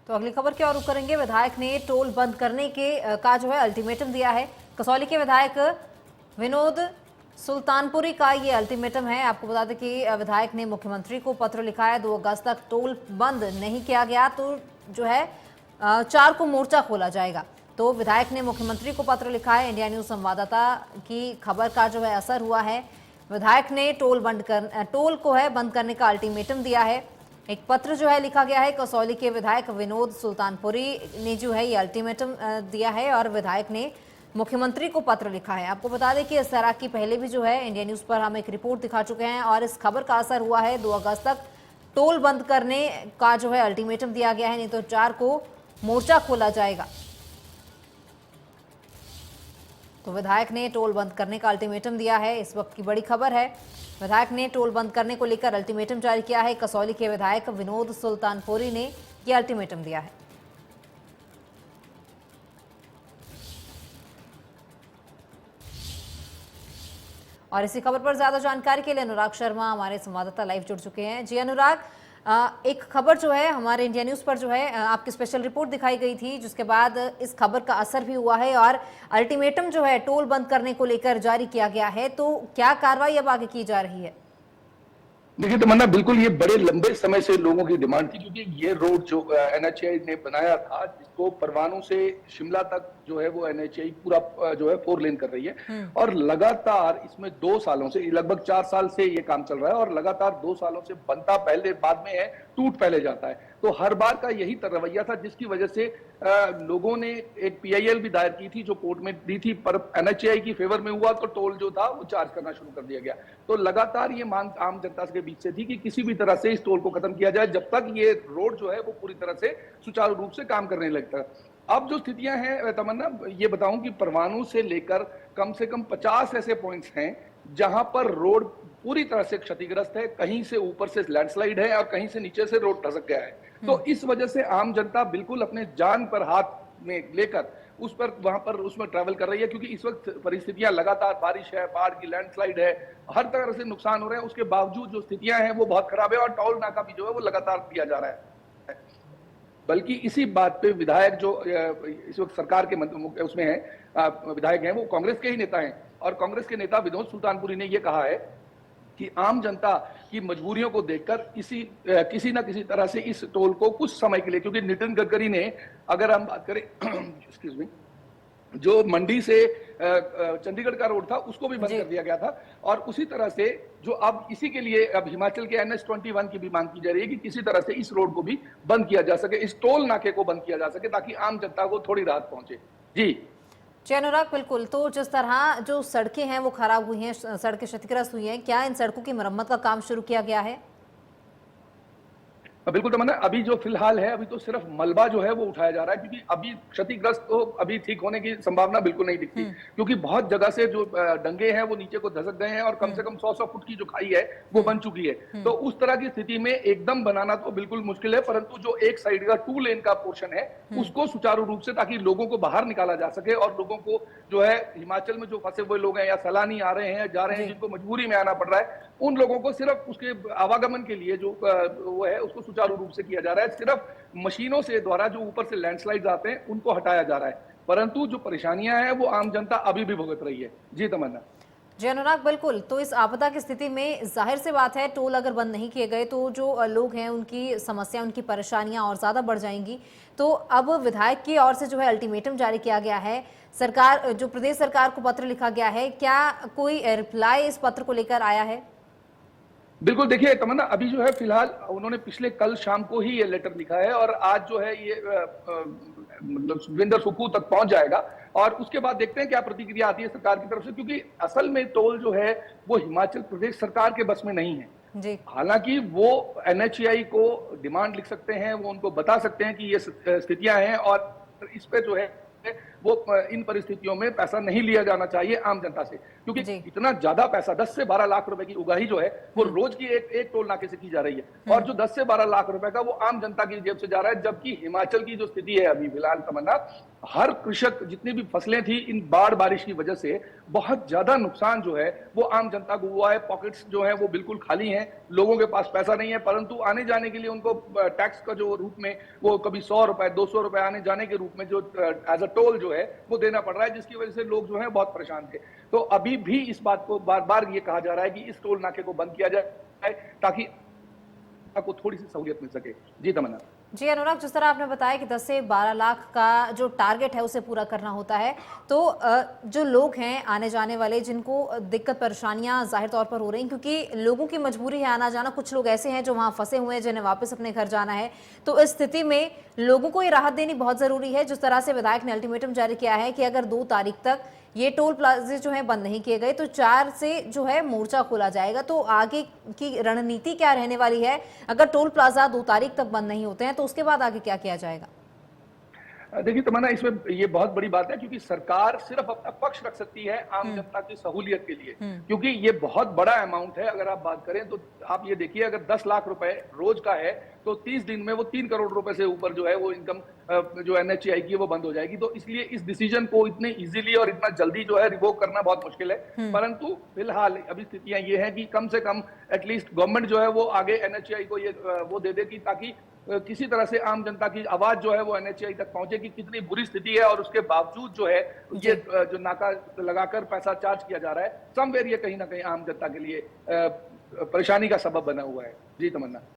तो अगली खबर की ओर रुख करेंगे। विधायक ने टोल बंद करने का जो है अल्टीमेटम दिया है। कसौली के विधायक विनोद सुल्तानपुरी का ये अल्टीमेटम है। आपको बता दें कि विधायक ने मुख्यमंत्री को पत्र लिखा है। 2 अगस्त तक टोल बंद नहीं किया गया तो जो है 4 को मोर्चा खोला जाएगा। तो विधायक ने मुख्यमंत्री को पत्र लिखा है। इंडिया न्यूज संवाददाता की खबर का जो है असर हुआ है। विधायक ने टोल को है बंद करने का अल्टीमेटम दिया है। एक पत्र जो है लिखा गया है। कसौली के विधायक विनोद सुल्तानपुरी ने जो है ये अल्टीमेटम दिया है और विधायक ने मुख्यमंत्री को पत्र लिखा है। आपको बता दें कि इस तरह की पहले भी जो है इंडिया न्यूज पर हम एक रिपोर्ट दिखा चुके हैं और इस खबर का असर हुआ है। 2 अगस्त तक टोल बंद करने का जो है अल्टीमेटम दिया गया है, नहीं तो 4 को मोर्चा खोला जाएगा। तो विधायक ने टोल बंद करने का अल्टीमेटम दिया है। इस वक्त की बड़ी खबर है, विधायक ने टोल बंद करने को लेकर अल्टीमेटम जारी किया है। कसौली के विधायक विनोद सुल्तानपुरी ने यह अल्टीमेटम दिया है। और इसी खबर पर ज्यादा जानकारी के लिए अनुराग शर्मा हमारे संवाददाता लाइव जुड़ चुके हैं। जी अनुराग, एक खबर जो है हमारे इंडिया न्यूज पर जो है आपकी स्पेशल रिपोर्ट दिखाई गई थी, जिसके बाद इस खबर का असर भी हुआ है और अल्टीमेटम जो है टोल बंद करने को लेकर जारी किया गया है। तो क्या कार्रवाई अब आगे की जा रही है? देखिए तमन्ना, बिल्कुल ये बड़े लंबे समय से लोगों की डिमांड थी, क्योंकि ये रोड जो एनएचएआई ने बनाया था, जिसको परवाणू से शिमला तक जो है वो एनएचएआई पूरा जो है 4 लेन कर रही है और लगातार इसमें 2 सालों से, लगभग 4 साल से ये काम चल रहा है और लगातार 2 सालों से बनता पहले बाद में है, टूट पहले जाता है। तो हर बार का यही रवैया था, जिसकी वजह से लोगों ने एक पीआईएल भी दायर की थी जो कोर्ट में दी थी, पर एनएचएआई की फेवर में हुआ तो टोल जो था वो चार्ज करना शुरू कर दिया गया। तो लगातार ये मांग आम जनता के बीच से थी कि किसी भी तरह से इस टोल को खत्म किया जाए, जब तक ये रोड जो है वो पूरी तरह से सुचारू रूप से काम करने लगता है। अब जो स्थितियां हैं तमन्ना, ये बताऊं कि परवाणू से लेकर कम से कम 50 ऐसे पॉइंट्स हैं जहां पर रोड पूरी तरह से क्षतिग्रस्त है, कहीं से ऊपर से लैंडस्लाइड है और कहीं से नीचे से रोड धसक गया है। तो इस वजह से आम जनता बिल्कुल अपने जान पर हाथ में लेकर उस पर वहां पर उसमें ट्रैवल कर रही है, क्योंकि इस वक्त परिस्थितियां लगातार बारिश है, बाढ़ की लैंडस्लाइड है, हर तरह से नुकसान हो रहे हैं। उसके बावजूद जो स्थितियां हैं वो बहुत खराब है और टोल नाका भी जो है वो लगातार दिया जा रहा है। बल्कि इसी बात पे विधायक जो इस वक्त सरकार के उसमें है, विधायक हैं, वो कांग्रेस के ही नेता हैं और कांग्रेस के नेता विनोद सुल्तानपुरी ने ये कहा है कि आम जनता की मजबूरियों को देखकर किसी ना किसी तरह से इस टोल को कुछ समय के लिए, क्योंकि नितिन गडकरी ने, अगर हम बात करें एक्सक्यूज मी, जो मंडी से चंडीगढ़ का रोड था उसको भी बंद कर दिया गया था और उसी तरह से जो अब इसी के लिए अब हिमाचल के NH-21 की भी मांग की जा रही है कि किसी तरह से इस रोड को भी बंद किया जा सके, इस टोल नाके को बंद किया जा सके, ताकि आम जनता को थोड़ी राहत पहुंचे। जी अनुराग, बिल्कुल। तो जिस तरह जो सड़कें हैं वो खराब हुई हैं, सड़कें क्षतिग्रस्त हुई हैं, क्या इन सड़कों की मरम्मत का काम शुरू किया गया है? बिल्कुल तमन्ना, अभी जो फिलहाल है, अभी तो सिर्फ मलबा जो है वो उठाया जा रहा है, क्योंकि अभी क्षतिग्रस्त तो अभी ठीक होने की संभावना बिल्कुल नहीं दिखती, क्योंकि बहुत जगह से जो डंगे हैं वो नीचे को धसक गए हैं और कम से कम 100 फुट की जो खाई है वो बन चुकी है। तो उस तरह की स्थिति में एकदम बनाना तो बिल्कुल मुश्किल है, परंतु जो एक साइड का 2 लेन का पोर्शन है उसको सुचारू रूप से, ताकि लोगों को बाहर निकाला जा सके और लोगों को जो है हिमाचल में जो फंसे हुए लोग हैं या सैलानी आ रहे हैं, जा रहे हैं, जिनको मजबूरी में आना पड़ रहा है, उन लोगों को सिर्फ उसके आवागमन के लिए जो वो है उसको सुचारू रूप से किया जा रहा है। सिर्फ मशीनों से द्वारा जो ऊपर से लैंडस्लाइड आते हैं उनको हटाया जा रहा है, परंतु जो परेशानियां हैं वो आम जनता अभी भी भुगत रही है। जी तमन्ना। जी अनुराग, बिल्कुल। तो इस आपदा की स्थिति में जाहिर सी बात है, टोल अगर बंद नहीं किए गए तो जो लोग हैं उनकी समस्या, उनकी परेशानियां और ज्यादा बढ़ जाएंगी। तो अब विधायक की ओर से जो है अल्टीमेटम जारी किया गया है, सरकार जो प्रदेश सरकार को पत्र लिखा गया है, क्या कोई रिप्लाई इस पत्र को लेकर आया है? बिल्कुल, देखिए तमन्ना, अभी जो है फिलहाल उन्होंने पिछले कल शाम को ही ये लेटर लिखा है और आज जो है ये मतलब सुखविंदर सुक्खू तक पहुंच जाएगा और उसके बाद देखते हैं क्या प्रतिक्रिया आती है सरकार की तरफ से, क्योंकि असल में टोल जो है वो हिमाचल प्रदेश सरकार के बस में नहीं है। हालांकि वो एनएचएआई को डिमांड लिख सकते हैं, वो उनको बता सकते हैं कि ये स्थितियां हैं और इस पे जो है वो इन परिस्थितियों में पैसा नहीं लिया जाना चाहिए आम जनता से, क्योंकि जी। इतना ज्यादा पैसा 10 से 12 लाख रुपए की उगाही जो है वो रोज की एक टोल नाके से की जा रही है, और जो 10 से 12 लाख रुपए का वो आम जनता की जेब से जा रहा है। जबकि हिमाचल की जो स्थिति है अभी फिलहाल तमन्ना, हर कृषक जितनी भी फसलें थी इन बाढ़ बारिश की वजह से बहुत ज्यादा नुकसान जो है वो आम जनता को हुआ है। पॉकेट्स जो है वो बिल्कुल खाली हैं, लोगों के पास पैसा नहीं है, परंतु आने जाने के लिए उनको टैक्स का जो रूप में वो कभी 100 रुपए 200 रुपए आने जाने के रूप में जो एज अ टोल जो है वो देना पड़ रहा है, जिसकी वजह से लोग जो है बहुत परेशान थे। तो अभी भी इस बात को बार बार ये कहा जा रहा है कि इस टोल नाके को बंद किया जाए ताकि को थोड़ी सी सहूलियत मिल सके। जी तमन्ना। जी अनुराग, जिस तरह आपने बताया कि 10 से 12 लाख का जो टारगेट है उसे पूरा करना होता है, तो जो लोग हैं आने जाने वाले जिनको दिक्कत परेशानियां जाहिर तौर पर हो रही हैं, क्योंकि लोगों की मजबूरी है आना जाना, कुछ लोग ऐसे हैं जो वहां फंसे हुए हैं जिन्हें वापस अपने घर जाना है, तो इस स्थिति में लोगों को ये राहत देनी बहुत जरूरी है। जिस तरह से विधायक ने अल्टीमेटम जारी किया है कि अगर 2 तारीख तक ये टोल प्लाजे जो है बंद नहीं किए गए तो 4 से जो है मोर्चा खोला जाएगा। तो आगे की रणनीति क्या रहने वाली है? अगर टोल प्लाजा 2 तारीख तक बंद नहीं होते हैं तो उसके बाद आगे क्या किया जाएगा? देखिए तमन्ना, इसमें ये बहुत बड़ी बात है क्योंकि सरकार सिर्फ अपना पक्ष रख सकती है आम जनता की सहूलियत के लिए, क्योंकि ये बहुत बड़ा अमाउंट है। अगर आप बात करें तो आप ये देखिए, अगर 10 लाख रुपए रोज का है तो 30 दिन में वो 3 करोड़ रुपए से ऊपर जो है वो इनकम जो एनएचएआई की है वो बंद हो जाएगी। तो इसलिए इस डिसीजन को इतने इजीली और इतना जल्दी जो है रिवोक करना बहुत मुश्किल है। परंतु फिलहाल अभी स्थितियां ये हैं कि कम से कम एटलीस्ट गवर्नमेंट जो है वो आगे एनएचएआई को ये वो दे दे कि ताकि किसी तरह से आम जनता की आवाज जो है वो एनएचएआई तक पहुंचे कि कितनी बुरी स्थिति है, और उसके बावजूद जो है ये जो नाका लगाकर पैसा चार्ज किया जा रहा है, समवेयर ये कहीं ना कहीं आम जनता के लिए परेशानी का सबब बना हुआ है। जी तमन्ना।